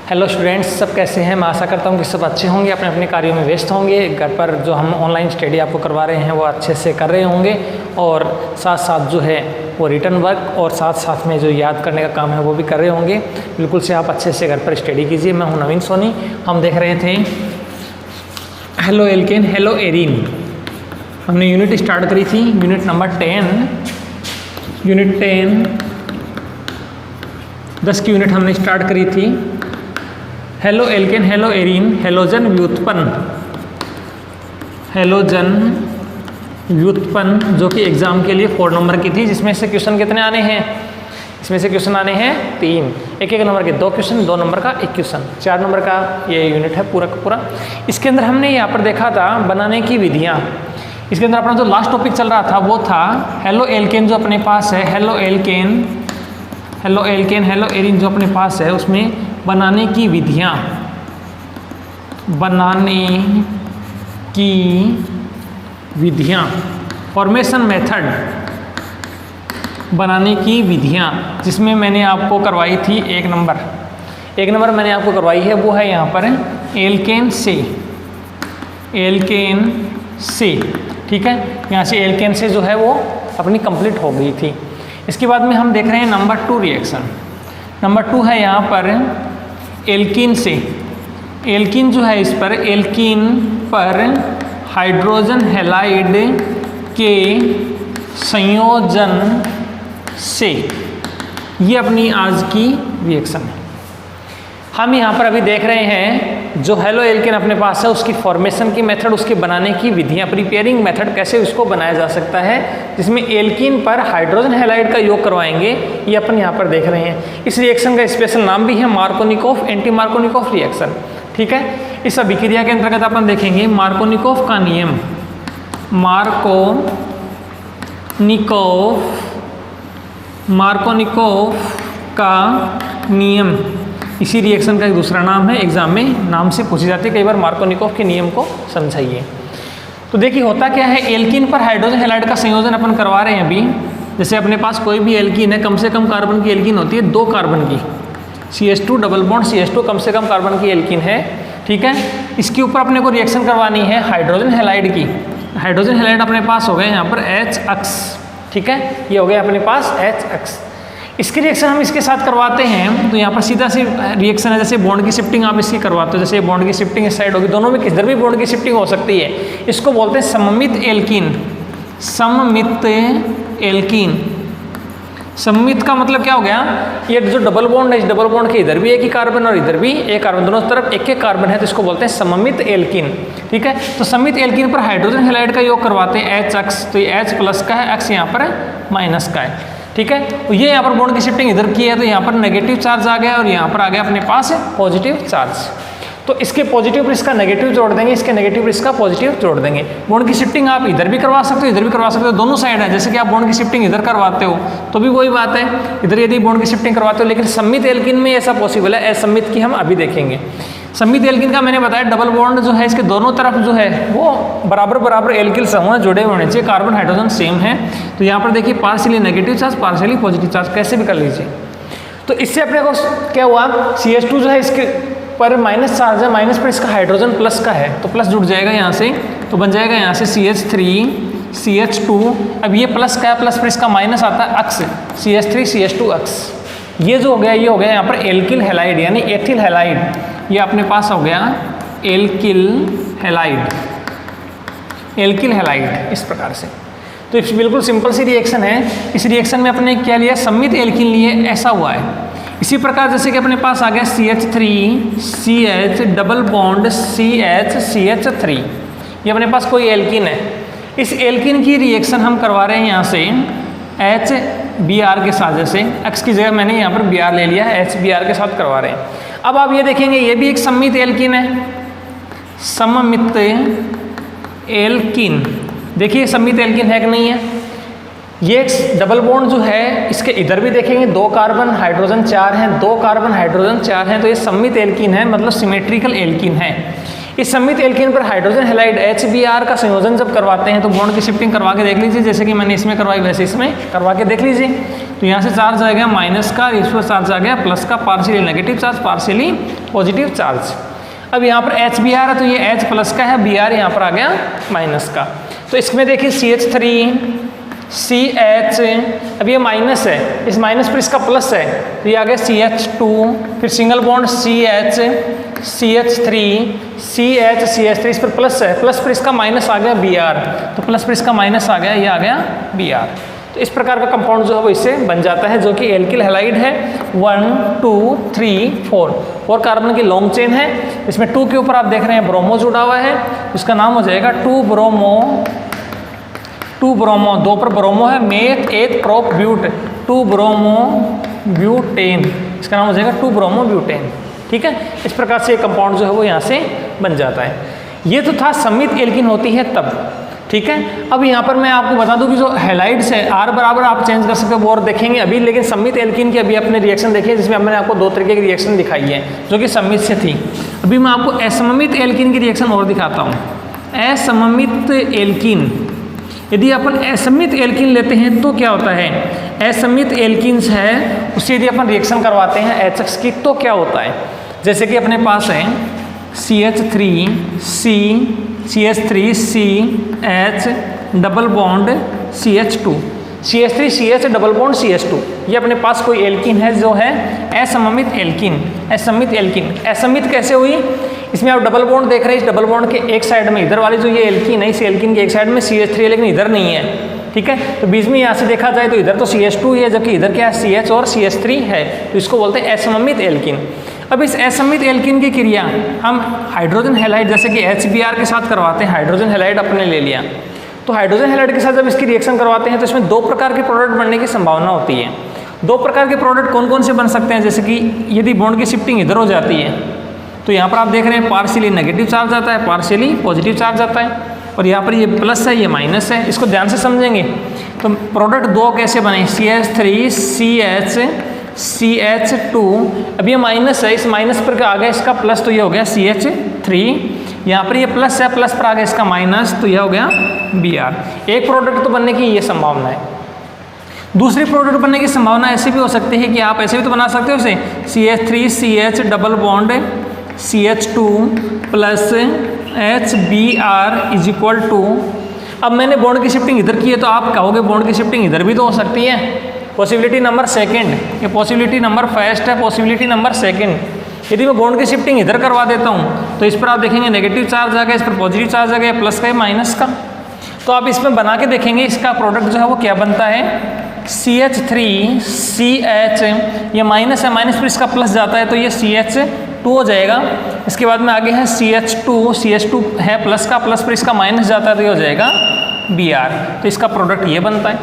Hello students, सब कैसे हैं। मैं आशा करता हूं कि सब अच्छे होंगे, अपने अपने कार्यों में व्यस्त होंगे। घर पर जो हम ऑनलाइन स्टडी आपको करवा रहे हैं वो अच्छे से कर रहे होंगे और साथ साथ जो है वो रिटर्न वर्क और साथ साथ में जो याद करने का काम है वो भी कर रहे होंगे। बिल्कुल से आप अच्छे से घर पर स्टडी कीजिए। मैं हूँ नवीन सोनी। हम देख रहे थे हेलो एल्केन हेलो एरीन। हमने यूनिट स्टार्ट करी थी, यूनिट नंबर 10, यूनिट 10 की यूनिट हमने स्टार्ट करी थी। Halo alkane hello arene, halogen व्युत्पन्न, हेलोजन व्युत्पन्न जो कि एग्जाम के लिए 4 नंबर की थी, जिसमें से क्वेश्चन कितने आने हैं? इसमें से क्वेश्चन आने हैं 3, एक नंबर के 2 क्वेश्चन, 2 नंबर का 1 क्वेश्चन, 4 नंबर का ये यूनिट है पूरा का पूरा। इसके अंदर हमने यहाँ पर देखा था बनाने की विधियाँ। इसके अंदर अपना जो लास्ट टॉपिक चल रहा था वो था हेलो एल्केन जो अपने पास है, हेलो एल्केन हेलो एरीन जो अपने पास है, उसमें बनाने की विधियाँ, बनाने की विधियाँ, फॉर्मेशन मेथड, बनाने की विधियाँ, जिसमें मैंने आपको करवाई थी 1 नंबर मैंने आपको करवाई है वो है यहाँ पर एल्केन से, ठीक है। यहाँ से एल्केन से जो है वो अपनी कंप्लीट हो गई थी। इसके बाद में हम देख रहे हैं नंबर 2 रिएक्शन। नंबर 2 है यहाँ पर एल्कीन से। एल्कीन जो है इस पर एल्कीन पर हाइड्रोजन हैलाइड के संयोजन से, ये अपनी आज की रिएक्शन है। हम यहाँ पर अभी देख रहे हैं जो हेलो एल्केन अपने पास है उसकी फॉर्मेशन की मेथड, उसके बनाने की विधियाँ, प्रिपेयरिंग मेथड कैसे उसको बनाया जा सकता है, जिसमें एल्कीन पर हाइड्रोजन हैलाइड का योग करवाएंगे, ये अपन यहाँ पर देख रहे हैं। इस रिएक्शन का स्पेशल नाम भी है मार्कोनिकोव एंटी मार्कोनिकोव रिएक्शन, ठीक है। इस अभिक्रिया के अंतर्गत अपन देखेंगे मार्कोनिकोव का नियम, मार्कोनिकोव का नियम, इसी रिएक्शन का एक दूसरा नाम है। एग्जाम में नाम से पूछी जाती है कई बार, मार्कोनिकोव के नियम को समझाइए। तो देखिए होता क्या है, एल्कीन पर हाइड्रोजन हैलाइड का संयोजन अपन करवा रहे हैं अभी। जैसे अपने पास कोई भी एल्कीन है, कम से कम कार्बन की एल्कीन होती है 2 कार्बन की, CH2 डबल बॉन्ड CH2 कम से कम कार्बन की एल्कीन है, ठीक है। इसके ऊपर अपने को रिएक्शन करवानी है हाइड्रोजन हैलाइड की। हाइड्रोजन हैलाइड अपने पास हो गए यहाँ पर H, ठीक है, ये हो गया अपने पास H। इसकी रिएक्शन हम इसके साथ करवाते हैं तो यहाँ पर सीधा सी रिएक्शन है। जैसे बॉन्ड की शिफ्टिंग आप इसकी करवाते हो, जैसे बॉन्ड की शिफ्टिंग इस साइड होगी, दोनों में किधर भी बॉन्ड की शिफ्टिंग हो सकती है। इसको बोलते हैं सममित एल्कीन। सममित का मतलब क्या हो गया, ये जो डबल बॉन्ड है, इस डबल बॉन्ड के इधर भी एक ही कार्बन और इधर भी एक कार्बन, दोनों तरफ एक कार्बन है, तो इसको बोलते हैं सममित एल्कीन, ठीक है। तो सममित एल्कीन पर हाइड्रोजन हैलाइड का योग करवाते हैं H, तो ये H प्लस का है, X यहाँ पर माइनस का है, ठीक है। तो ये यहाँ पर बॉन्ड की शिफ्टिंग इधर की है, तो यहाँ पर नेगेटिव चार्ज आ गया और यहाँ पर आ गया अपने पास पॉजिटिव चार्ज। तो इसके पॉजिटिव पर इसका नेगेटिव जोड़ देंगे, इसके नेगेटिव पर इसका पॉजिटिव जोड़ देंगे। बॉन्ड की शिफ्टिंग आप इधर भी करवा सकते हो, इधर भी करवा सकते हो, दोनों साइड है। जैसे कि आप बॉन्ड की शिफ्टिंग इधर करवाते हो तो भी वही बात है, इधर यदि बॉन्ड की शिफ्टिंग करवाते हो। लेकिन सममित एल्कीन में ऐसा पॉसिबल है, असम्मित की हम अभी देखेंगे। सममित एल्कीन का मैंने बताया डबल बॉन्ड जो है इसके दोनों तरफ जो है वो बराबर एल्किल समूह जुड़े होने चाहिए, कार्बन हाइड्रोजन सेम है। तो यहाँ पर देखिए partially negative charge, partially positive charge, कैसे भी कर लीजिए। तो इससे अपने को क्या हुआ, CH2 जो है इसके पर माइनस चार्ज है, माइनस पर इसका हाइड्रोजन प्लस का है, तो प्लस जुड़ जाएगा यहाँ से, तो बन जाएगा यहाँ से CH3 CH2। अब ये प्लस का है, प्लस पर इसका माइनस आता है अक्स, CH3 CH2 अक्स। ये जो हो गया, ये हो गया यहाँ पर एल्किल हैलाइड यानी एथिल हैलाइड, ये अपने पास हो गया एल्किल हैलाइड इस प्रकार से। तो इस बिल्कुल सिंपल सी रिएक्शन है। इस रिएक्शन में अपने क्या लिया, सममित एल्कीन लिए, ऐसा हुआ है। इसी प्रकार जैसे कि अपने पास आ गया CH3 CH double bond CH3, ये अपने पास कोई एल्कीन है। इस एल्कीन की रिएक्शन हम करवा रहे हैं यहाँ से HBr के साथ, जैसे X की जगह मैंने यहाँ पर Br ले लिया है, HBr के साथ करवा रहे हैं। अब आप ये देखेंगे ये भी एक सममित एल्कीन है, सममित एल्कीन। देखिए सममित एल्कीन है कि नहीं है। ये डबल बॉन्ड जो है इसके इधर भी देखेंगे 2 कार्बन हाइड्रोजन 4 हैं, 2 कार्बन हाइड्रोजन 4 हैं, तो ये सममित एल्कीन है, मतलब सिमेट्रिकल एल्कीन है। इस सममित एल्कीन पर हाइड्रोजन हैलाइड HBr का संयोजन जब करवाते हैं तो बॉन्ड की शिफ्टिंग करवा के देख लीजिए, जैसे कि मैंने इसमें करवाई वैसे इसमें करवा के देख लीजिए। तो यहाँ से चार्ज आ गया माइनस का, इस पर चार्ज आ गया प्लस का, partially negative charge partially positive charge. अब यहाँ पर H बी आर है तो ये H प्लस का है, बी आर यहाँ पर आ गया माइनस का। तो इसमें देखिए CH3 CH, अब ये माइनस है, इस माइनस पर इसका प्लस है तो ये आ गया CH2, फिर single bond CH CH3 CH CH3, इस पर प्लस है, प्लस पर इसका माइनस आ गया Br, तो प्लस पर इसका माइनस आ गया, ये आ गया Br। तो इस प्रकार का कंपाउंड जो है वो इससे बन जाता है, जो कि एल्किल हैलाइड है। 1 2 3 4 कार्बन की लॉन्ग चेन है। इसमें 2 के ऊपर आप देख रहे हैं ब्रोमो जुड़ा हुआ है, उसका नाम हो जाएगा 2 ब्रोमो, 2 पर ब्रोमो है, meth eth prop ब्यूट, 2 bromo butane, इसका नाम हो जाएगा 2 ब्रोमो ब्यूटेन। ठीक है, इस प्रकार से कंपाउंड जो है वो यहाँ से बन जाता है। ये तो था सममित एल्किन होती है तब। ठीक है, अब यहाँ पर मैं आपको बता दूं कि जो हैलाइड्स है R बराबर आप चेंज कर सकते हो, वो और देखेंगे अभी, लेकिन सममित एल्किन की अभी अपने रिएक्शन देखिए, जिसमें मैंने आपको 2 तरीके की रिएक्शन दिखाई है जो कि सममित से थी। अभी मैं आपको असममित एल्किन की रिएक्शन और दिखाता हूँ। असममित एल्किन, यदि अपन असममित एल्किन लेते हैं तो क्या होता है, असममित एल्किन्स है उससे यदि अपन रिएक्शन करवाते हैं HX की तो क्या होता है, जैसे कि अपने पास है CH3CH3CH double bond CH2, CH3CH double bond CH2, ये अपने पास कोई एल्किन है जो है असममित एल्किन। असममित एल्किन, असममित कैसे हुई, इसमें आप डबल बॉन्ड देख रहे हैं, इस डबल बॉन्ड के एक साइड में इधर वाली जो ये एल्किन है, इस एल्किन के एक साइड में CH3 है लेकिन इधर नहीं है। ठीक है, तो बीच में यहाँ से देखा जाए तो इधर तो CH2 है, जबकि इधर क्या है CH और CH3 है, तो इसको बोलते हैं असममित एल्किन। अब इस असममित एल्किन की क्रिया हम हाइड्रोजन हैलाइड जैसे कि HBr के साथ करवाते हैं। हाइड्रोजन हैलाइड अपने ले लिया, तो हाइड्रोजन हैलाइड के साथ जब इसकी रिएक्शन करवाते हैं तो इसमें 2 प्रकार के प्रोडक्ट बनने की संभावना होती है। 2 प्रकार के प्रोडक्ट कौन कौन से बन सकते हैं, जैसे कि यदि बॉन्ड की शिफ्टिंग इधर हो जाती है तो यहाँ पर आप देख रहे हैं पार्शियली नेगेटिव चार्ज आता है, पार्शियली पॉजिटिव चार्ज आता है, और यहाँ पर ये प्लस है, ये माइनस है। इसको ध्यान से समझेंगे तो प्रोडक्ट 2 कैसे बने, CH3CH2, अब ये माइनस है, इस माइनस पर आ गया इसका प्लस, तो ये हो गया CH3, यहाँ पर ये प्लस है, प्लस पर आ गया इसका माइनस, तो यह हो गया Br। एक प्रोडक्ट तो बनने की ये संभावना है। दूसरी प्रोडक्ट बनने की संभावना ऐसी भी हो सकती है कि आप ऐसे भी तो बना सकते हो इसे, CH3CH double bond CH2 plus HBr is equal to, अब मैंने बॉन्ड की शिफ्टिंग इधर की है तो आप कहोगे बॉन्ड की शिफ्टिंग इधर भी तो हो सकती है। पॉसिबिलिटी नंबर सेकंड, ये पॉसिबिलिटी नंबर फर्स्ट है, पॉसिबिलिटी नंबर सेकंड। यदि मैं बॉन्ड की शिफ्टिंग इधर करवा देता हूँ तो इस पर आप देखेंगे नेगेटिव चार्ज आ गया, इस पर पॉजिटिव चार्ज आ गया, प्लस का माइनस का, तो आप इसमें बना के देखेंगे इसका प्रोडक्ट जो है वो क्या बनता है, CH3CH, ये माइनस है, माइनस पर इसका प्लस जाता है तो ये CH2 हो जाएगा। इसके बाद में आगे है CH2 है प्लस का, प्लस पर इसका माइनस जाता है तो ये हो जाएगा Br, तो इसका प्रोडक्ट ये बनता है।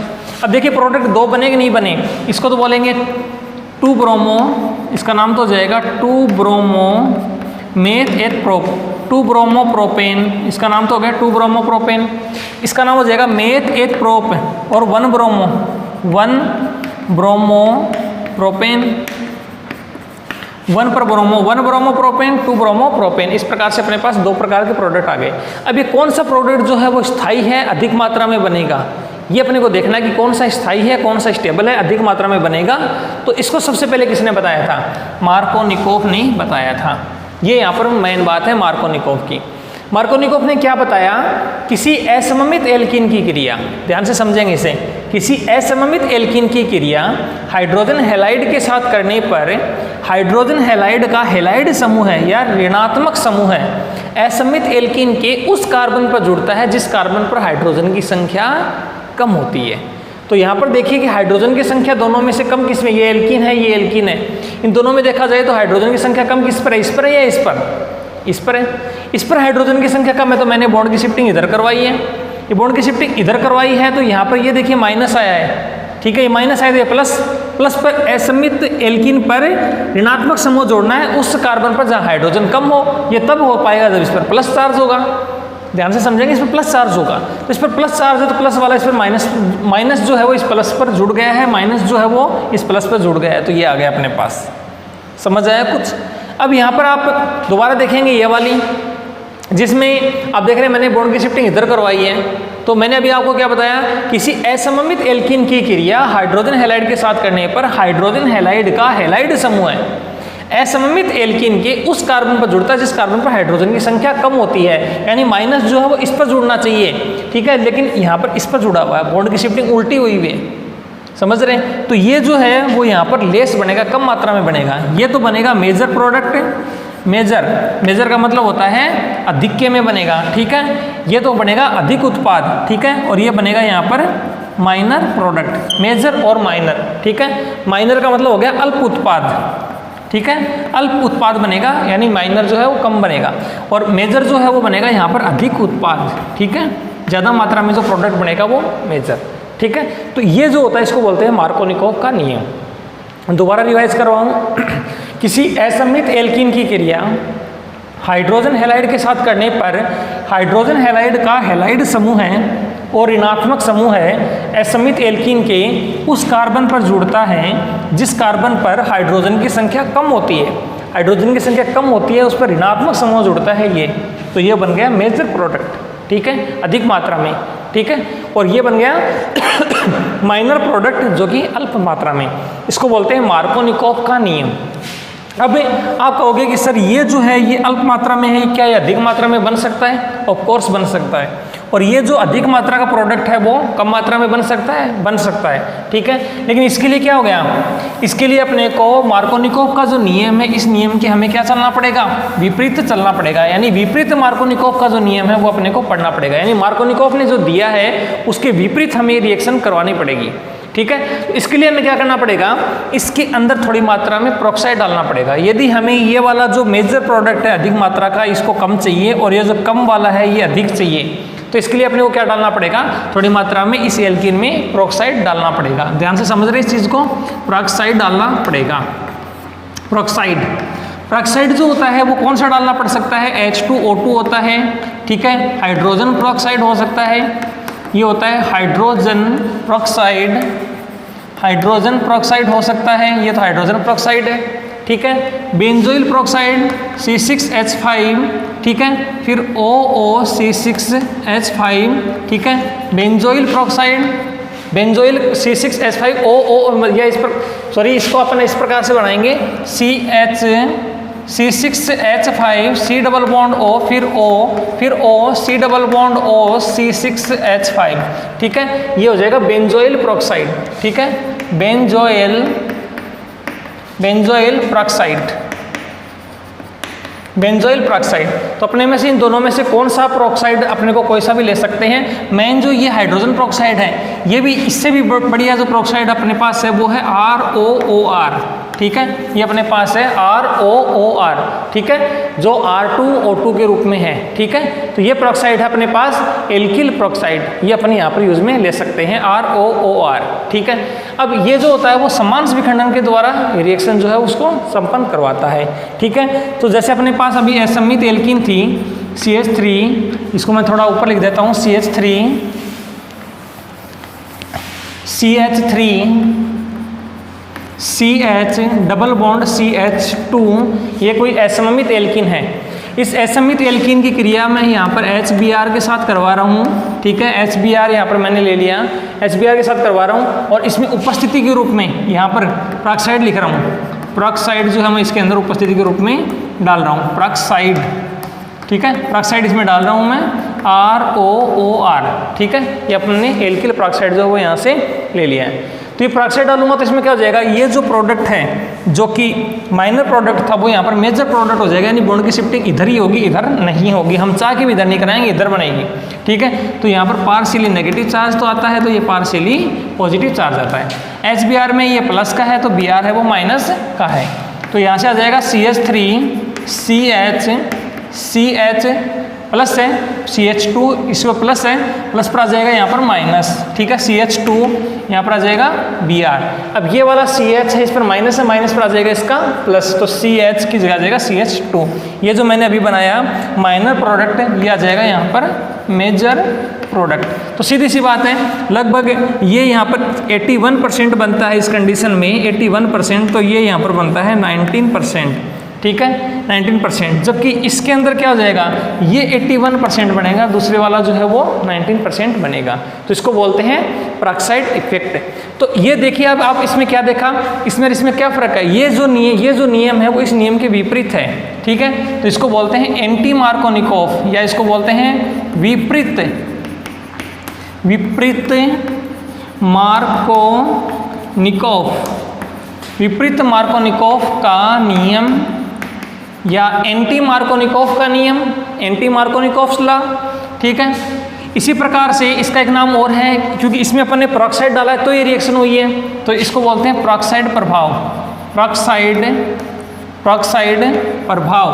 अब देखिए प्रोडक्ट 2 बने कि नहीं बने, इसको तो बोलेंगे 2 ब्रोमो, इसका नाम तो हो जाएगा 2 bromo meth eth prop, 2 bromo propane, इसका नाम तो हो गया 2 ब्रोमो प्रोपेन, इसका नाम हो जाएगा मेथ एथ प्रोप, और 1 bromo propane, 1 bromo propane, 2 bromo propane. इस प्रकार से अपने पास 2 प्रकार के प्रोडक्ट आ गए। अब ये कौन सा प्रोडक्ट जो है वो स्थायी है, अधिक मात्रा में बनेगा, ये अपने को देखना है कि कौन सा स्थायी है, कौन सा स्टेबल है, अधिक मात्रा में बनेगा। तो इसको सबसे पहले किसने बताया था, मार्कोनिकोव ने बताया था। ये यहाँ पर मेन बात है मार्कोनिकोव की। मार्कोनिकोव ने क्या बताया, किसी असममित एल्कीन की क्रिया, ध्यान से समझेंगे इसे, किसी असममित एल्कीन की क्रिया हाइड्रोजन हैलाइड के साथ करने पर हाइड्रोजन हैलाइड का हैलाइड समूह है या ऋणात्मक समूह है असममित एल्कीन के उस कार्बन पर जुड़ता है जिस कार्बन पर हाइड्रोजन की संख्या कम होती है। तो यहाँ पर देखिए कि हाइड्रोजन की संख्या दोनों में से कम किस में, ये एल्कीन है, ये एल्कीन है, इन दोनों में देखा जाए तो हाइड्रोजन की संख्या कम किस पर है, इस पर है या इस पर, इस पर है। इस पर हाइड्रोजन की संख्या कम है तो मैंने बॉन्ड की शिफ्टिंग इधर करवाई है, ये बॉन्ड की शिफ्टिंग इधर करवाई है तो यहाँ पर ये देखिए माइनस आया है, ठीक है, ये माइनस आया तो ये प्लस, प्लस पर असममित एल्कीन पर ऋणात्मक समूह जोड़ना है उस कार्बन पर जहाँ हाइड्रोजन कम हो, ये तब हो पाएगा जब इस पर प्लस चार्ज होगा। ध्यान से समझेंगे, इस पर प्लस चार्ज होगा, तो इस पर प्लस चार्ज है तो प्लस वाला इस पर माइनस, माइनस जो है वो इस प्लस पर जुड़ गया है, माइनस जो है वो इस प्लस पर जुड़ गया है, तो ये आ गया अपने पास। समझ आया कुछ। अब यहाँ पर आप दोबारा देखेंगे ये वाली, जिसमें आप देख रहे हैं मैंने बॉन्ड की शिफ्टिंग इधर करवाई है, तो मैंने अभी आपको क्या बताया, किसी असममित एल्कीन की क्रिया हाइड्रोजन हैलाइड के साथ करने पर हाइड्रोजन हैलाइड का हैलाइड समूह है असममित एल्कीन के उस कार्बन पर जुड़ता है जिस कार्बन पर हाइड्रोजन की संख्या कम होती है, यानी माइनस जो है वो इस पर जुड़ना चाहिए, ठीक है, लेकिन यहाँ पर इस पर जुड़ा हुआ है, बॉन्ड की शिफ्टिंग उल्टी हुई हुई है, समझ रहे हैं। तो ये जो है वो यहाँ पर लेस बनेगा, कम मात्रा में बनेगा। ये तो बनेगा मेजर प्रोडक्ट, मेजर का मतलब होता है अधिक्य में बनेगा, ठीक है। ये तो बनेगा अधिक उत्पाद, ठीक है, और ये बनेगा यहाँ पर माइनर प्रोडक्ट, मेजर और माइनर, ठीक है। माइनर का मतलब हो गया अल्प उत्पाद, ठीक है, अल्प उत्पाद बनेगा, यानी माइनर जो है वो कम बनेगा, और मेजर जो है वो बनेगा यहाँ पर अधिक उत्पाद, ठीक है, ज़्यादा मात्रा में जो प्रोडक्ट बनेगा वो मेजर, ठीक है। तो ये जो होता है इसको बोलते हैं मार्कोनिकोव का नियम। दोबारा रिवाइज करवाऊँ, किसी असममित एल्कीन की क्रिया हाइड्रोजन हैलाइड के साथ करने पर हाइड्रोजन हैलाइड का हैलाइड समूह है और ऋणात्मक समूह है असममित एल्कीन के उस कार्बन पर जुड़ता है जिस कार्बन पर हाइड्रोजन की संख्या कम होती है, हाइड्रोजन की संख्या कम होती है उस पर ऋणात्मक समूह जुड़ता है ये, तो ये बन गया मेजर प्रोडक्ट, ठीक है, अधिक मात्रा में, ठीक है। और ये बन गया माइनर प्रोडक्ट जो कि अल्प मात्रा में, इसको बोलते हैं मार्कोनिकोव का नियम। अब आप कहोगे कि सर ये जो है ये अल्प मात्रा में है, क्या ये अधिक मात्रा में बन सकता है? ऑफ कोर्स बन सकता है। और ये जो अधिक मात्रा का प्रोडक्ट है वो कम मात्रा में बन सकता है, बन सकता है, ठीक है। लेकिन इसके लिए क्या हो गया, इसके लिए अपने को मार्कोनिकोव का जो नियम है, इस नियम के हमें क्या चलना पड़ेगा, विपरीत चलना पड़ेगा, यानी विपरीत मार्कोनिकोव का जो नियम है वो अपने को पढ़ना पड़ेगा, यानी मार्कोनिकोव ने जो दिया है उसके विपरीत हमें रिएक्शन करवानी पड़ेगी, ठीक है। इसके लिए हमें क्या करना पड़ेगा, इसके अंदर थोड़ी मात्रा में प्रोक्साइड डालना पड़ेगा। यदि हमें ये वाला जो मेजर प्रोडक्ट है अधिक मात्रा का, इसको कम चाहिए और ये जो कम वाला है ये अधिक चाहिए, तो इसके लिए अपने को क्या डालना पड़ेगा, थोड़ी मात्रा में इस एल्कीन में प्रोक्साइड डालना पड़ेगा। ध्यान से समझ रहे इस चीज़ को, प्रोक्साइड डालना पड़ेगा। प्रोक्साइड जो होता है वो कौन सा डालना पड़ सकता है, H2O2 होता है, ठीक है, हाइड्रोजन प्रोक्साइड हो सकता है, ये होता है हाइड्रोजन प्रोक्साइड हो सकता है, ये तो हाइड्रोजन प्रोक्साइड है, ठीक है। बेंजोइल प्रोक्साइड C6H5, ठीक है, फिर OOC6H5, ठीक है, बेंजोइल प्रोक्साइड, बेंजोइल C6H5OO, या इस पर सॉरी इसको अपन इस प्रकार से बनाएंगे C6H5 C double bond O, फिर O C double bond O C6H5, ठीक है, ये हो जाएगा बेंजोइल प्रोक्साइड, ठीक है, बेंजोइल प्रोक्साइड। तो अपने में से इन दोनों में से कौन सा प्रोक्साइड, अपने को कोई सा भी ले सकते हैं। मेन जो ये हाइड्रोजन प्रोक्साइड है, ये भी इससे भी बढ़िया जो प्रोक्साइड अपने पास है वो है ROOR, ठीक है, ये अपने पास है ROOR, ठीक है, जो R2O2 के रूप में है, ठीक है। तो ये प्रोक्साइड है अपने पास एल्किल प्रोक्साइड, ये अपने यहाँ पर यूज में ले सकते हैं ROOR, ठीक है। अब ये जो होता है वो समान विखंडन के द्वारा रिएक्शन जो है उसको संपन्न करवाता है, ठीक है। तो जैसे अपने पास अभी असममित एल्कीन थी CH3, इसको मैं थोड़ा ऊपर लिख देता हूँ, CH डबल बॉन्ड CH2, ये कोई असममित एल्कीन है। इस असममित एल्कीन की क्रिया मैं यहाँ पर HBr के साथ करवा रहा हूँ, ठीक है, HBr यहाँ पर मैंने ले लिया, HBr के साथ करवा रहा हूँ, और इसमें उपस्थिति के रूप में यहाँ पर प्रोक्साइड लिख रहा हूँ। प्रोक्साइड जो है मैं इसके अंदर उपस्थिति के रूप में डाल रहा हूँ, प्रोक्साइड, ठीक है, प्रोक्साइड इसमें डाल रहा हूँ मैं ROOR, ठीक है, ये अपने एल्किल प्रोक्साइड जो है वो यहाँ से ले लिया है। तो ये प्रोक्साइड डालूंगा तो इसमें क्या हो जाएगा, ये जो प्रोडक्ट है जो कि माइनर प्रोडक्ट था वो यहाँ पर मेजर प्रोडक्ट हो जाएगा, यानी बॉन्ड की शिफ्टिंग इधर ही होगी, इधर नहीं होगी, हम चाह के भी इधर नहीं कराएंगे, इधर बनेगी, ठीक है। तो यहाँ पर पार्शियली नेगेटिव चार्ज तो आता है, तो ये पार्शियली पॉजिटिव चार्ज आता है। HBr में ये प्लस का है तो Br है वो माइनस का है, तो यहाँ से आ जाएगा CH प्लस है, CH2 इसमें प्लस है, प्लस पर आ जाएगा यहाँ पर माइनस, ठीक है, CH2 यहाँ पर आ जाएगा Br। अब ये वाला CH है, इस पर माइनस है, माइनस पर आ जाएगा इसका प्लस, तो CH की जगह आ जाएगा CH2। ये जो मैंने अभी बनाया माइनर प्रोडक्ट है, ये आ जाएगा यहाँ पर मेजर प्रोडक्ट। तो सीधी सी बात है, लगभग ये यहाँ पर 81% बनता है इस कंडीशन में, 81%, तो ये यहाँ पर बनता है 19%, ठीक है 19%, जबकि इसके अंदर क्या हो जाएगा, ये 81% बनेगा, दूसरे वाला जो है वो 19% बनेगा। तो इसको बोलते हैं पेरोक्साइड इफेक्ट। तो ये देखिए अब आप इसमें क्या देखा, इसमें क्या फ़र्क है, ये जो नियम है वो इस नियम के विपरीत है, ठीक है। तो इसको बोलते हैं एंटी मार्कोनिकोव या इसको बोलते हैं विपरीत मार्कोनिकोव का नियम या एंटी मार्कोनिकोव का नियम, एंटी मार्कोनिकोव्स लॉ, ठीक है। इसी प्रकार से इसका एक नाम और है, क्योंकि इसमें अपन ने पेरोक्साइड डाला है तो ये रिएक्शन हुई है, तो इसको बोलते हैं पेरोक्साइड प्रभाव, पेरोक्साइड प्रभाव।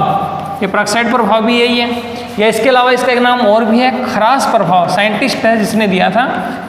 ये पेरोक्साइड प्रभाव भी यही है, या इसके अलावा इसका एक नाम और भी है खरास प्रभाव, साइंटिस्ट है जिसने दिया था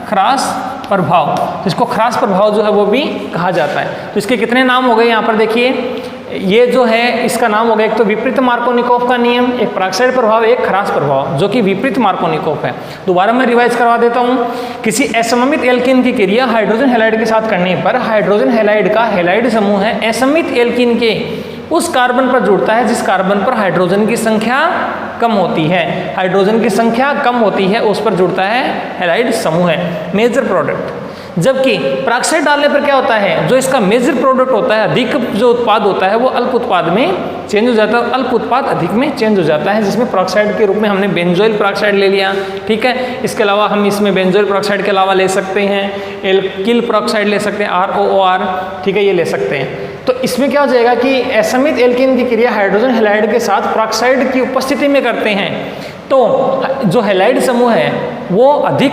खरास प्रभाव, तो इसको खरास प्रभाव जो है वो भी कहा जाता है। तो इसके कितने नाम हो गए यहाँ पर देखिए, ये जो है इसका नाम हो गया, एक तो विपरीत मार्कोनिकोव का नियम, एक पेरोक्साइड प्रभाव, एक खरास प्रभाव, जो कि विपरीत मार्कोनिकोव है। दोबारा मैं रिवाइज करवा देता हूँ। किसी असममित एल्कीन की क्रिया हाइड्रोजन हैलाइड के साथ करने पर हाइड्रोजन हैलाइड का हैलाइड समूह है असममित एल्कीन के उस कार्बन पर जुड़ता है जिस कार्बन पर हाइड्रोजन की संख्या कम होती है, हाइड्रोजन की संख्या कम होती है उस पर जुड़ता है हैलाइड समूह है, मेजर प्रोडक्ट। जबकि पेरोक्साइड डालने पर क्या होता है, जो इसका मेजर प्रोडक्ट होता है, अधिक जो उत्पाद होता है वो अल्प उत्पाद में चेंज हो जाता है, अल्प उत्पाद अधिक में चेंज हो जाता है, जिसमें पेरोक्साइड के रूप में हमने बेंजोइल पेरोक्साइड ले लिया, ठीक है। इसके अलावा हम इसमें बेंजोइल पेरोक्साइड के अलावा ले सकते हैं एल्किल पेरोक्साइड ले सकते हैं, ROOR, ठीक है, ये ले सकते हैं। तो इसमें क्या हो जाएगा कि असममित एल्कीन की क्रिया हाइड्रोजन हैलाइड के साथ पेरोक्साइड की उपस्थिति में करते हैं, तो जो हैलाइड समूह है वो अधिक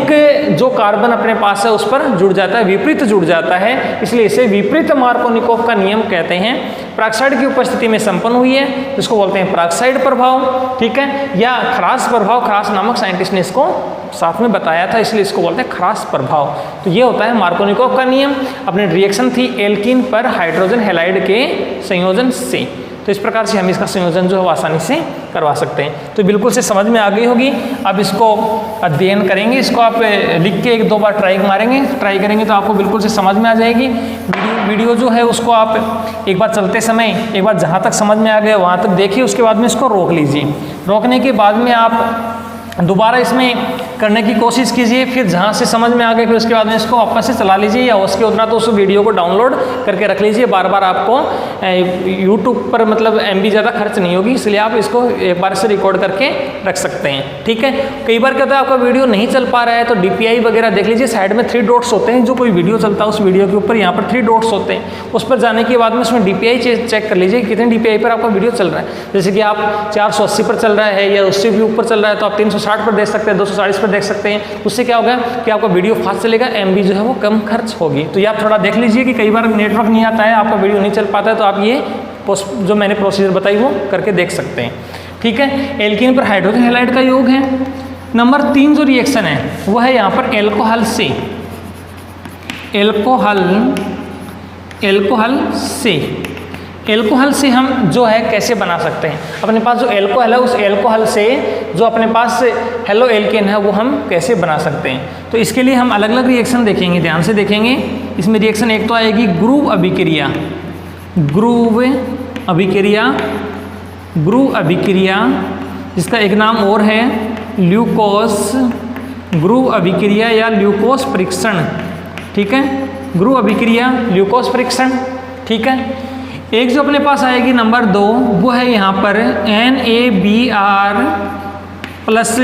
जो कार्बन अपने पास है उस पर जुड़ जाता है, विपरीत जुड़ जाता है, इसलिए इसे विपरीत मार्कोनिकोव का नियम कहते हैं। पेरोक्साइड की उपस्थिति में संपन्न हुई है, इसको बोलते हैं पेरोक्साइड प्रभाव, ठीक है, या खरास प्रभाव, खरास नामक साइंटिस्ट ने इसको साथ में बताया था, इसलिए इसको बोलते हैं खरास प्रभाव। तो ये होता है मार्कोनिकोव का नियम। अपनी रिएक्शन थी एल्कीन पर हाइड्रोजन हैलाइड के संयोजन से, तो इस प्रकार से हम इसका संयोजन जो है आसानी से करवा सकते हैं। तो बिल्कुल से समझ में आ गई होगी। अब इसको अध्ययन करेंगे, इसको आप लिख के एक दो बार ट्राई करेंगे तो आपको बिल्कुल से समझ में आ जाएगी। वीडियो जो है उसको आप एक बार चलते समय एक बार जहाँ तक समझ में आ गया वहाँ तक देखिए, उसके बाद में इसको रोक लीजिए। रोकने के बाद में आप दोबारा इसमें करने की कोशिश कीजिए, फिर जहाँ से समझ में आ गए फिर उसके बाद में इसको वापस से चला लीजिए, या उसके उतना तो उस वीडियो को डाउनलोड करके रख लीजिए। बार बार आपको यूट्यूब पर मतलब MB ज़्यादा खर्च नहीं होगी, इसलिए आप इसको एक बार से रिकॉर्ड करके रख सकते हैं, ठीक है। कई बार क्या होता है आपका वीडियो नहीं चल पा रहा है तो DPI वगैरह देख लीजिए, साइड में 3 डॉट्स होते हैं, जो कोई वीडियो चलता है उस वीडियो के ऊपर यहाँ पर 3 डॉट्स होते हैं, उस पर जाने के बाद में उसमें DPI चेक कर लीजिए कितने DPI पर आपका वीडियो चल रहा है। जैसे कि आप 480 पर चल रहा है या उससे भी ऊपर चल रहा है तो आप 360 पर देख सकते हैं, 240 पर देख सकते हैं। उससे क्या होगा कि आपका वीडियो फास्ट चलेगा, MB जो है वो कम खर्च होगी। तो ये आप थोड़ा देख लीजिए कि कई बार नेटवर्क नहीं आता है, आपका वीडियो नहीं चल पाता है, तो आप ये जो मैंने प्रोसीजर बताई वो करके देख सकते हैं, ठीक है। एल्कीन पर हाइड्रोजन हैलाइड का योग है। नंबर 3 जो रिएक्शन है वो है यहाँ पर एल्कोहल से हम जो है कैसे बना सकते हैं। अपने पास जो एल्कोहल है उस एल्कोहल से जो अपने पास हेलो एल्केन है वो हम कैसे बना सकते हैं। तो इसके लिए हम अलग अलग रिएक्शन देखेंगे, ध्यान से देखेंगे। इसमें रिएक्शन एक तो आएगी ग्रुव अभिक्रिया, जिसका एक नाम और है ग्रुव अभिक्रिया या ल्यूकोस परीक्षण, ठीक है। ग्रुव अभिक्रिया, ल्यूकोस परीक्षण, ठीक है। एक जो अपने पास आएगी नंबर 2 वो है यहाँ पर NaBr प्लस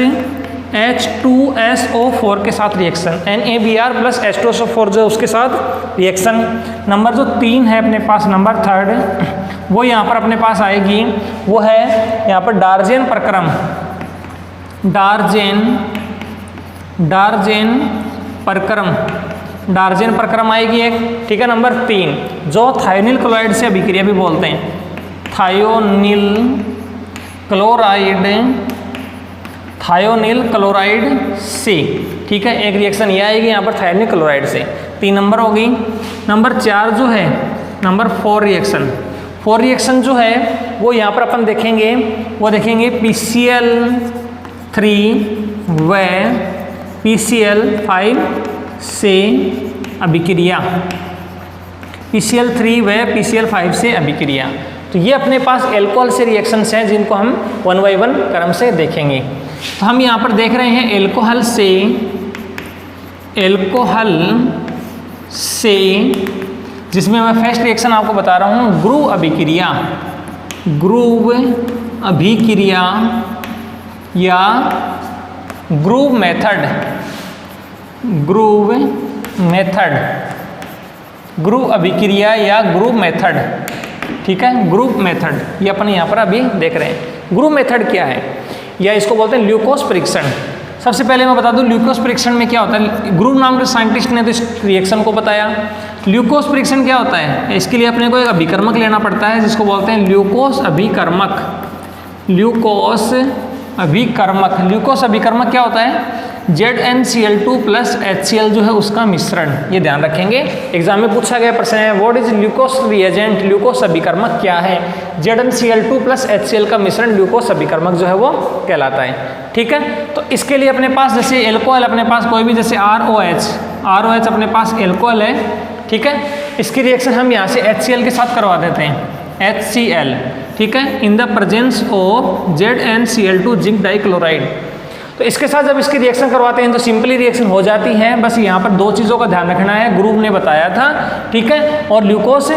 H2SO4 के साथ रिएक्शन, NaBr प्लस H2SO4 जो उसके साथ रिएक्शन। नंबर जो 3 है अपने पास, नंबर 3 वो यहाँ पर अपने पास आएगी, वो है यहाँ पर डार्जेन प्रक्रम आएगी एक, ठीक है। नंबर 3 जो थायोनिल क्लोराइड से अभिक्रिया भी बोलते हैं, थायोनिल क्लोराइड से, ठीक है। एक रिएक्शन ये आएगी यहाँ पर थायोनिल क्लोराइड से, 3 नंबर होगी। नंबर 4 जो है नंबर 4 रिएक्शन जो है वो यहाँ पर अपन देखेंगे, वो देखेंगे PCl3 व PCl5 से अभिक्रिया, PCl3 व PCl5 से अभिक्रिया। तो ये अपने पास एल्कोहल से रिएक्शंस हैं जिनको हम 1 by 1 क्रम से देखेंगे। तो हम यहाँ पर देख रहे हैं एल्कोहल से जिसमें मैं फर्स्ट रिएक्शन आपको बता रहा हूँ ग्रुव अभिक्रिया या ग्रुव मेथड, ग्रुव अभिक्रिया या ग्रुव मेथड, ठीक है, ग्रुव मेथड ये अपन यहाँ पर अभी देख रहे हैं। ग्रुव मेथड क्या है, या इसको बोलते हैं ल्यूकोस परीक्षण। सबसे पहले मैं बता दूं ल्यूकोस परीक्षण में क्या होता है। ग्रुव नाम के साइंटिस्ट ने तो इस रिएक्शन को बताया। ल्यूकोस परीक्षण क्या होता है, इसके लिए अपने को एक अभिकर्मक लेना पड़ता है जिसको बोलते हैं ल्यूकोस अभिकर्मक। ल्यूकोस अभिकर्मक क्या होता है, ZnCl2 प्लस HCl जो है उसका मिश्रण, ये ध्यान रखेंगे। एग्जाम में पूछा गया प्रश्न है व्हाट इज ल्यूकोस रिएजेंट, ल्यूकोस अभिकर्मक क्या है। ZnCl2 प्लस HCl का मिश्रण ल्यूकोस अभिकर्मक जो है वो कहलाता है, ठीक है। तो इसके लिए अपने पास जैसे एल्कोहल, अपने पास कोई भी जैसे ROH अपने पास एल्कोहल है, ठीक है। इसकी रिएक्शन हम यहाँ से HCl के साथ करवा देते हैं, HCl, ठीक है, in the presence of ZnCl2 zinc dichloride. तो इसके साथ जब इसकी रिएक्शन करवाते हैं तो सिंपली रिएक्शन हो जाती है। बस यहाँ पर दो चीज़ों का ध्यान रखना है, ग्रुव ने बताया था, ठीक है, और ल्यूकोस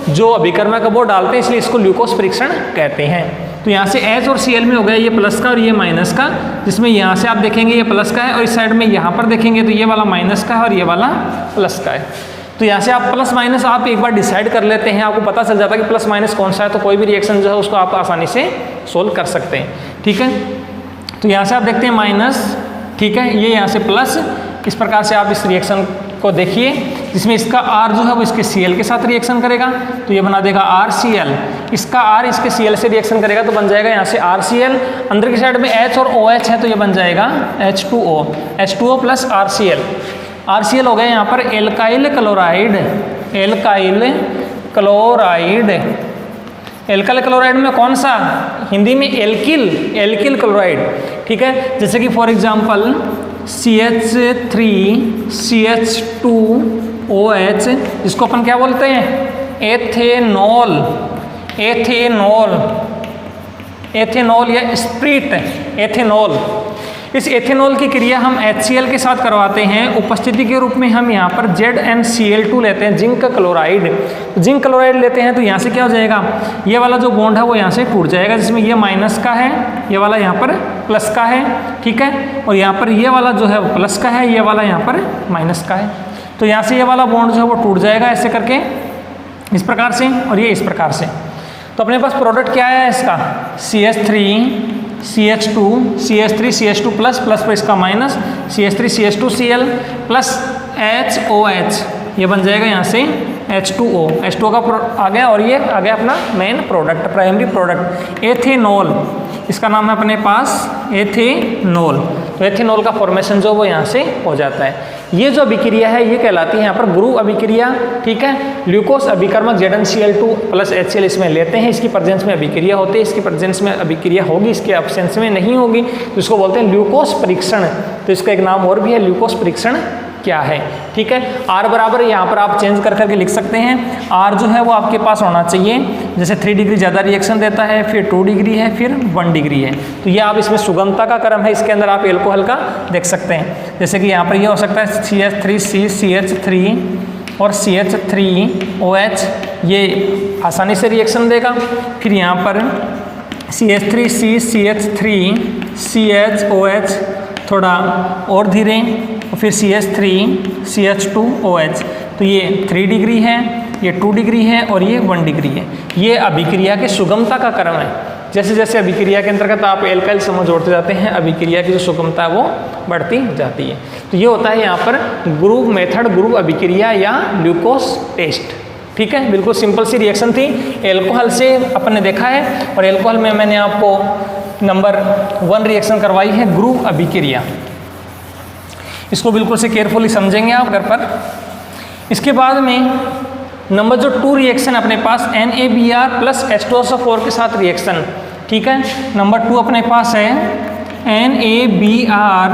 जो अभिकर्मक है वो डालते हैं, इसलिए इसको ल्यूकोस परीक्षण कहते हैं। तो यहाँ से H और Cl में हो गया ये प्लस का और ये माइनस का, जिसमें यहाँ से आप देखेंगे ये प्लस का है और इस साइड में यहाँ पर देखेंगे तो ये वाला माइनस का है और ये वाला प्लस का है। तो यहाँ से आप प्लस माइनस आप एक बार डिसाइड कर लेते हैं, आपको पता चल जाता है कि प्लस माइनस कौन सा है, तो कोई भी रिएक्शन जो है उसको आप आसानी से सोल्व कर सकते हैं, ठीक है। तो यहाँ से आप देखते हैं माइनस, ठीक है, ये यहाँ से प्लस, इस प्रकार से आप इस रिएक्शन को देखिए जिसमें इसका R जो है वो इसके Cl के साथ रिएक्शन करेगा तो ये बना देगा RCl, इसका R इसके Cl से रिएक्शन करेगा तो बन जाएगा यहाँ से RCl, अंदर की साइड में H और OH है तो ये बन जाएगा H2O प्लस RCl हो गया यहाँ पर एल्काइल क्लोराइड में कौन सा, हिंदी में एल्किल क्लोराइड, ठीक है। जैसे कि फॉर एग्जांपल CH3CH2OH जिसको अपन क्या बोलते हैं, एथेनॉल या स्प्रिट एथेनॉल। इस एथेनॉल की क्रिया हम HCl के साथ करवाते हैं। उपस्थिति के रूप में हम यहाँ पर ZnCl2 लेते हैं, जिंक क्लोराइड लेते हैं तो यहाँ से क्या हो जाएगा, ये वाला जो बॉन्ड है वो यहाँ से टूट जाएगा, जिसमें ये माइनस का है, ये वाला यहाँ पर प्लस का है, ठीक है, और यहाँ पर ये वाला जो है वो प्लस का है, ये वाला यहाँ पर माइनस का है। तो यहाँ से ये वाला बॉन्ड जो है वो टूट जाएगा ऐसे करके, इस प्रकार से, और ये इस प्रकार से। तो अपने पास प्रोडक्ट क्या है इसका, CH3CH2 प्लस पर इसका माइनस, CH3CH2Cl प्लस HOH, ये बन जाएगा यहाँ से H2O का आ गया, और ये आ गया अपना main product, primary product ethanol, इसका नाम है अपने पास एथेनॉल। तो एथेनॉल का फॉर्मेशन जो वो यहाँ से हो जाता है। ये जो अभिक्रिया है ये कहलाती है यहाँ पर ग्रुव अभिक्रिया, ठीक है। ल्यूकोस अभिकर्मक ZnCl2 प्लस HCl इसमें लेते हैं, इसकी प्रेजेंस में अभिक्रिया होती है, इसकी प्रेजेंस में अभिक्रिया होगी, इसके एब्सेंस में नहीं होगी, तो इसको बोलते हैं ल्यूकोस परीक्षण। तो इसका एक नाम और भी है, ल्यूकोस परीक्षण क्या है, ठीक है। R बराबर यहाँ पर आप चेंज कर करके लिख सकते हैं। R जो है वो आपके पास होना चाहिए, जैसे 3 डिग्री ज़्यादा रिएक्शन देता है, फिर 2 डिग्री है, फिर 1 डिग्री है। तो ये आप इसमें सुगमता का क्रम है, इसके अंदर आप एल्कोहल का देख सकते हैं। जैसे कि यहाँ पर ये हो सकता है CH3CCH3 और CH3OH, ये आसानी से रिएक्शन देगा। फिर यहाँ पर CH3CCH3CHOH थोड़ा और धीरे, और फिर CH3CH2OH, तो ये 3 डिग्री है, ये 2 डिग्री है और ये 1 डिग्री है। ये अभिक्रिया की सुगमता का क्रम है। जैसे जैसे अभिक्रिया के अंतर्गत आप एल्काइल समूह जोड़ते जाते हैं, अभिक्रिया की जो सुगमता है वो बढ़ती जाती है। तो ये होता है यहाँ पर ग्रुव मेथड, ग्रुव अभिक्रिया या ल्यूकोस टेस्ट, ठीक है। बिल्कुल सिंपल सी रिएक्शन थी, एल्कोहल से अपन ने देखा है, और एल्कोहल में मैंने आपको नंबर 1 रिएक्शन करवाई है ग्रुव अभिक्रिया। इसको बिल्कुल से केयरफुली समझेंगे आप घर पर। इसके बाद में नंबर जो 2 रिएक्शन अपने पास NaBr प्लस H2SO4 के साथ रिएक्शन, ठीक है। नंबर 2 अपने पास है NaBr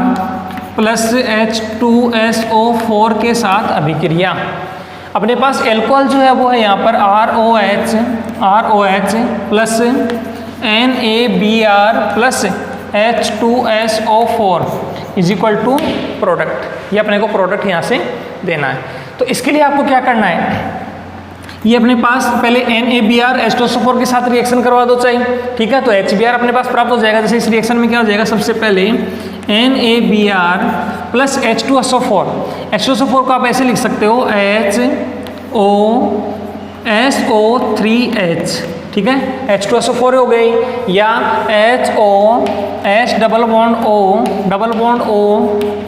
प्लस H2SO4 के साथ अभिक्रिया। अपने पास एल्कोहल जो है वो है यहाँ पर ROH ROH plus NaBr plus H2SO4 is equal to product. ये अपने को प्रोडक्ट यहाँ से देना है। तो इसके लिए आपको क्या करना है, ये अपने पास पहले NaBr H2SO4 के साथ रिएक्शन करवा दो चाहिए, ठीक है। तो HBr अपने पास प्राप्त हो जाएगा। जैसे इस रिएक्शन में क्या हो जाएगा, सबसे पहले NaBr प्लस H2SO4। H2SO4 को आप ऐसे लिख सकते हो HOSO3H, ठीक है। H2SO4 हो गई, या HOH डबल बॉन्ड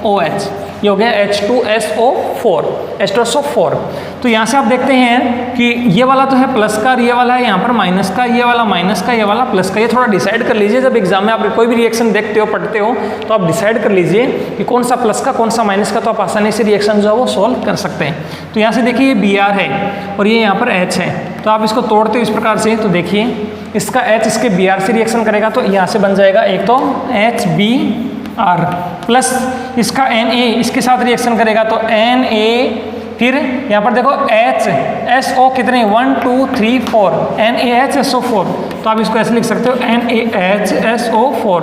OH, ये हो गया H2SO4। तो यहाँ से आप देखते हैं कि ये वाला तो है प्लस का और ये वाला है यहाँ पर माइनस का, ये वाला माइनस का, ये वाला प्लस का। ये थोड़ा डिसाइड कर लीजिए, जब एग्जाम में आप कोई भी रिएक्शन देखते हो, पढ़ते हो, तो आप डिसाइड कर लीजिए कि कौन सा प्लस का कौन सा माइनस का, तो आप आसानी से रिएक्शन जो है वो सॉल्व कर सकते हैं। तो यहाँ से देखिए ये Br है और ये यहाँ पर H है, तो आप इसको तोड़ते हो इस प्रकार से। तो देखिए इसका H इसके Br से रिएक्शन करेगा, तो यहाँ से बन जाएगा एक तो HBr प्लस इसका Na इसके साथ रिएक्शन करेगा, तो Na, फिर यहाँ पर देखो HSO कितने 1 2 3 4 NaHSO4, तो आप इसको ऐसे लिख सकते हो NaHSO4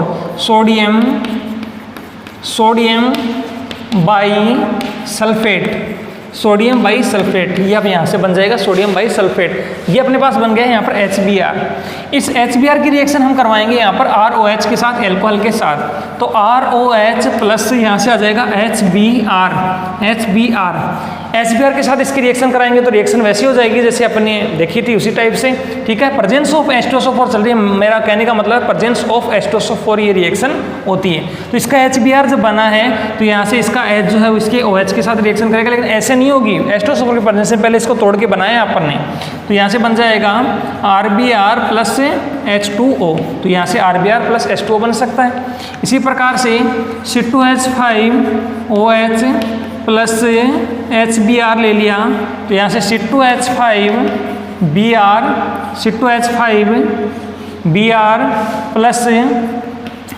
सोडियम बाई सल्फेट, ये अब यहाँ से बन जाएगा सोडियम बाई सल्फेट। ये अपने पास बन गया है यहाँ पर HBr। इस HBr की रिएक्शन हम करवाएंगे यहाँ पर ROH के साथ, एल्कोहल के साथ। तो ROH प्लस यहाँ से आ जाएगा HBr के साथ इसकी रिएक्शन कराएंगे तो रिएक्शन वैसी हो जाएगी जैसे अपने देखी थी, उसी टाइप से, ठीक है। प्रेजेंस ऑफ H2SO4 चल रही है, मेरा कहने का मतलब प्रेजेंस ऑफ H2SO4 ये रिएक्शन होती है। तो इसका HBr जब बना है तो यहाँ से इसका H जो है इसके OH के साथ रिएक्शन करेगा, लेकिन ऐसे नहीं होगी। H2SO4 के प्रेजेंस से पहले इसको तोड़ के बनाया अपन ने, तो यहाँ से बन जाएगा RBr प्लस H2O, तो यहाँ से RBr प्लस H2O बन सकता है। इसी प्रकार से C2H5OH प्लस HBr ले लिया, तो यहाँ से C2H5Br प्लस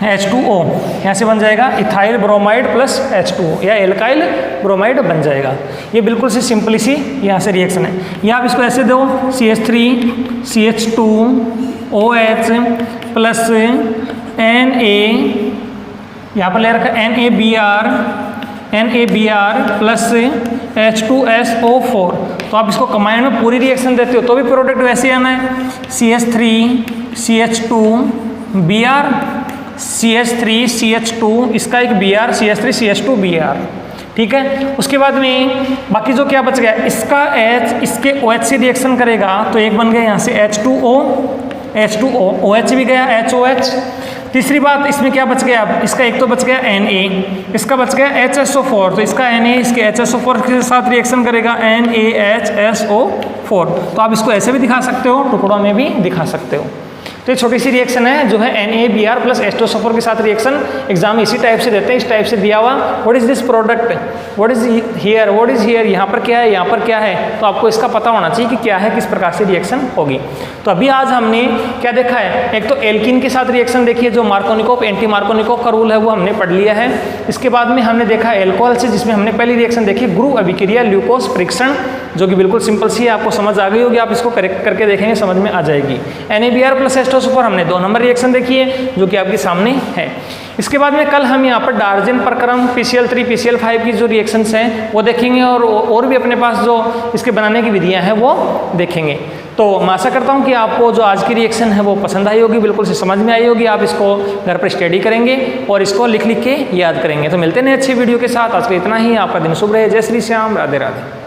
H2O, यहाँ से बन जाएगा इथाइल ब्रोमाइड प्लस H2O या एल्काइल ब्रोमाइड बन जाएगा। ये बिल्कुल सी सिंपली सी यहाँ से रिएक्शन है। या आप इसको ऐसे दो CH3CH2OH प्लस Na, यहाँ पर ले रखा NaBr प्लस H2SO4। तो आप इसको कंबाइन में पूरी रिएक्शन देते हो तो भी प्रोडक्ट वैसे आना है, CH3CH2Br CH3CH2, इसका एक Br CH3CH2Br, ठीक है। उसके बाद में बाकी जो क्या बच गया, इसका H इसके OH से रिएक्शन करेगा, तो एक बन गया यहाँ से H2O OH भी गया HOH। तीसरी बात इसमें क्या बच गया, इसका एक तो बच गया Na, इसका बच गया HSO4, तो इसका Na इसके HSO4 के साथ रिएक्शन करेगा NaHSO4। तो आप इसको ऐसे भी दिखा सकते हो, टुकड़ों में भी दिखा सकते हो। तो ये छोटी सी रिएक्शन है जो है NaBr प्लस H2SO4 के साथ रिएक्शन। एग्जाम इसी टाइप से देते हैं, इस टाइप से दिया हुआ what is this product, what is here, यहाँ पर क्या है, यहाँ पर क्या है, तो आपको इसका पता होना चाहिए कि क्या है, किस प्रकार से रिएक्शन होगी। तो अभी आज हमने क्या देखा है, एक तो एल्किन के साथ रिएक्शन देखी है, जो मार्कोनिकोव एंटी मार्कोनिकोव का रूल है वो हमने पढ़ लिया है। इसके बाद में हमने देखा एल्कोहल से, जिसमें हमने पहली रिएक्शन देखी गुरु अभिक्रिया ल्यूकोस फ्रिक्शन, जो कि बिल्कुल सिंपल सी है, आपको समझ आ गई होगी, आप इसको करेक्ट करके देखेंगे समझ में आ जाएगी। NaBr प्लस H2SO4 हमने 2 नंबर रिएक्शन देखी है जो कि आपके सामने है। इसके बाद में कल हम यहाँ पर डार्जन प्रक्रम PCl3 PCl5 की जो रिएक्शंस हैं वो देखेंगे, और भी अपने पास जो इसके बनाने की विधियाँ हैं वो देखेंगे। तो मैं आशा करता हूँ कि आपको जो आज की रिएक्शन है वो पसंद आई होगी, बिल्कुल से समझ में आई होगी। आप इसको घर पर स्टडी करेंगे और इसको लिख के याद करेंगे। तो मिलते हैं अच्छी वीडियो के साथ। आज के इतना ही, आपका दिन शुभ रहे। जय श्री श्याम, राधे राधे।